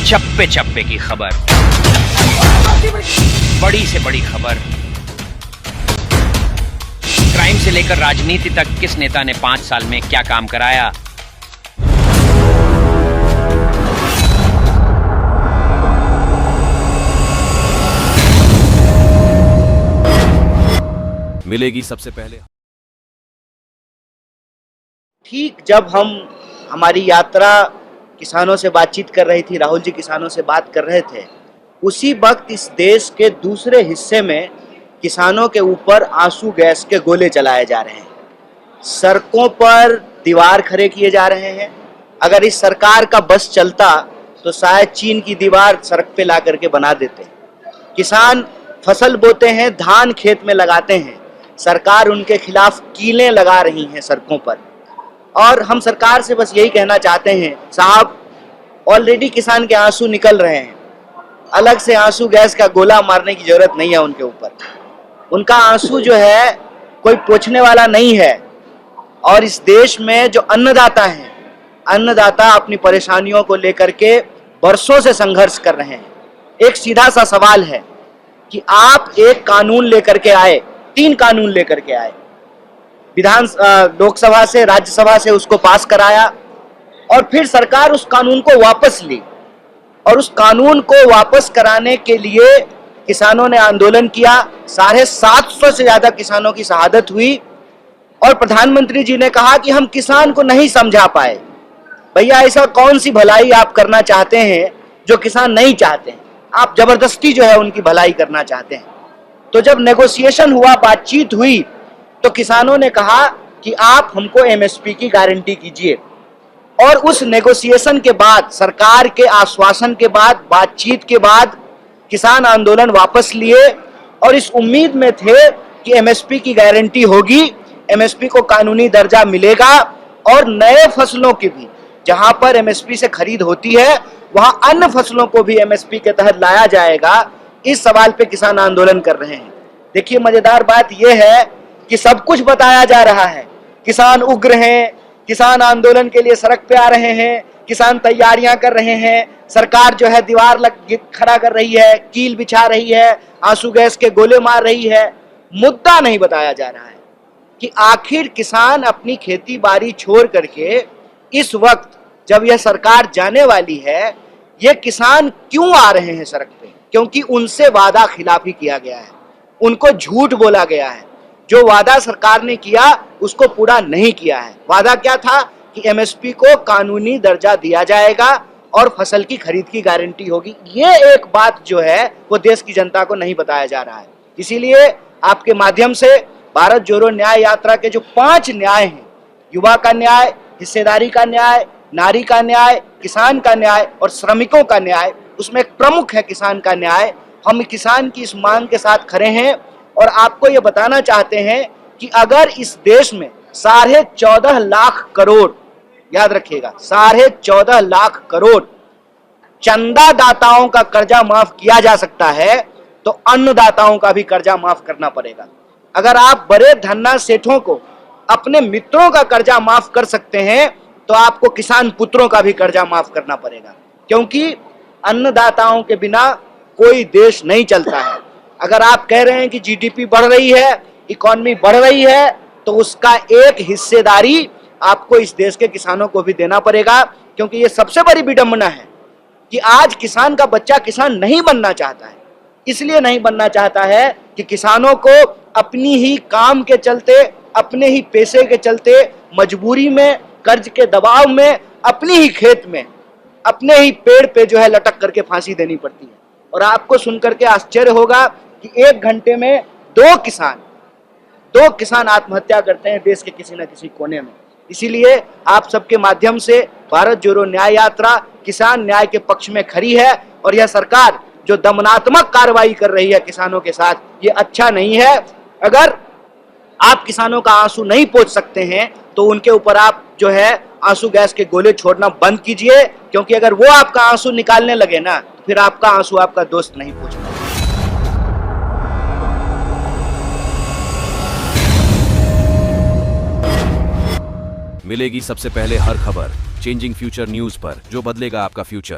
चप्पे चप्पे की खबर, बड़ी से बड़ी खबर, क्राइम से लेकर राजनीति तक किस नेता ने 5 साल में क्या काम कराया। मिलेगी सबसे पहले। ठीक जब हमारी यात्रा किसानों से बातचीत कर रही थी, राहुल जी किसानों से बात कर रहे थे, उसी वक्त इस देश के दूसरे हिस्से में किसानों के ऊपर आंसू गैस के गोले चलाए जा रहे हैं। सड़कों पर दीवार खड़े किए जा रहे हैं। अगर इस सरकार का बस चलता तो शायद चीन की दीवार सड़क पे ला करके बना देते। किसान फसल बोते हैं, धान खेत में लगाते हैं, सरकार उनके खिलाफ कीलें लगा रही हैं सड़कों पर। और हम सरकार से बस यही कहना चाहते हैं, साहब ऑलरेडी किसान के आंसू निकल रहे हैं, अलग से आंसू गैस का गोला मारने की जरूरत नहीं है उनके ऊपर। उनका आंसू जो है कोई पोंछने वाला नहीं है। और इस देश में जो अन्नदाता हैं, अन्नदाता अपनी परेशानियों को लेकर के बरसों से संघर्ष कर रहे हैं। एक सीधा सा सवाल है कि आप एक कानून लेकर के आए, 3 कानून लेकर के आए, लोकसभा से राज्यसभा से उसको पास कराया और फिर सरकार उस कानून को वापस ली। और उस कानून को वापस कराने के लिए किसानों ने आंदोलन किया। 750 से ज्यादा किसानों की शहादत हुई और प्रधानमंत्री जी ने कहा कि हम किसान को नहीं समझा पाए। भैया, ऐसा कौन सी भलाई आप करना चाहते हैं जो किसान नहीं चाहते हैं? आप जबरदस्ती जो है उनकी भलाई करना चाहते हैं। तो जब नेगोशिएशन हुआ, बातचीत हुई, तो किसानों ने कहा कि आप हमको एमएसपी की गारंटी कीजिए। और उस नेगोशिएशन के बाद, सरकार के आश्वासन के बाद, बातचीत के बाद किसान आंदोलन वापस लिए और इस उम्मीद में थे कि एमएसपी की गारंटी होगी, एमएसपी को कानूनी दर्जा मिलेगा और नए फसलों की भी, जहां पर एमएसपी से खरीद होती है, वहां अन्य फसलों को भी एमएसपी के तहत लाया जाएगा। इस सवाल पे किसान आंदोलन कर रहे हैं। देखिए, मजेदार बात यह है कि सब कुछ बताया जा रहा है। किसान उग्र हैं, किसान आंदोलन के लिए सड़क पे आ रहे हैं, किसान तैयारियां कर रहे हैं, सरकार जो है दीवार खड़ा कर रही है, कील बिछा रही है, आंसू गैस के गोले मार रही है। मुद्दा नहीं बताया जा रहा है कि आखिर किसान अपनी खेती बाड़ी छोड़ करके इस वक्त जब यह सरकार जाने वाली है, ये किसान क्यों आ रहे हैं सड़क पे? क्योंकि उनसे वादा खिलाफी किया गया है, उनको झूठ बोला गया है। जो वादा सरकार ने किया उसको पूरा नहीं किया है। वादा क्या था कि एमएसपी को कानूनी दर्जा दिया जाएगा और फसल की खरीद की गारंटी होगी। ये एक बात जो है वो देश की जनता को नहीं बताया जा रहा है। इसीलिए आपके माध्यम से भारत जोड़ो न्याय यात्रा के जो 5 न्याय हैं, युवा का न्याय, हिस्सेदारी का न्याय, नारी का न्याय, किसान का न्याय और श्रमिकों का न्याय, उसमें एक प्रमुख है किसान का न्याय। हम किसान की इस मांग के साथ खड़े हैं और आपको ये बताना चाहते हैं कि अगर इस देश में 14.5 लाख करोड़, याद रखिएगा, 14.5 लाख करोड़ चंदादाताओं का कर्जा माफ किया जा सकता है, तो अन्नदाताओं का भी कर्जा माफ करना पड़ेगा। अगर आप बड़े धन्ना सेठों को अपने मित्रों का कर्जा माफ कर सकते हैं, तो आपको किसान पुत्रों का भी कर्जा माफ करना पड़ेगा। क्योंकि अन्नदाताओं के बिना कोई देश नहीं चलता है। अगर आप कह रहे हैं कि जीडीपी बढ़ रही है, इकोनॉमी बढ़ रही है, तो उसका एक हिस्सेदारी आपको इस देश के किसानों को भी देना पड़ेगा। क्योंकि ये सबसे बड़ी विडंबना है कि आज किसान का बच्चा किसान नहीं बनना चाहता है। इसलिए नहीं बनना चाहता है कि किसानों को अपनी ही काम के चलते, अपने ही पैसे के चलते, मजबूरी में, कर्ज के दबाव में, अपनी ही खेत में, अपने ही पेड़ पे जो है लटक करके फांसी देनी पड़ती है। और आपको सुनकर के आश्चर्य होगा कि 1 घंटे में 2 किसान आत्महत्या करते हैं देश के किसी न किसी कोने में। इसीलिए आप सबके माध्यम से भारत जोड़ो न्याय यात्रा किसान न्याय के पक्ष में खड़ी है। और यह सरकार जो दमनात्मक कार्रवाई कर रही है किसानों के साथ, ये अच्छा नहीं है। अगर आप किसानों का आंसू नहीं पोंछ सकते हैं तो उनके ऊपर आप जो है आंसू गैस के गोले छोड़ना बंद कीजिए। क्योंकि अगर वो आपका आंसू निकालने लगे ना, तो फिर आपका आंसू आपका दोस्त नहीं पोंछेगा। मिलेगी सबसे पहले हर खबर चेंजिंग फ्यूचर न्यूज पर, जो बदलेगा आपका फ्यूचर।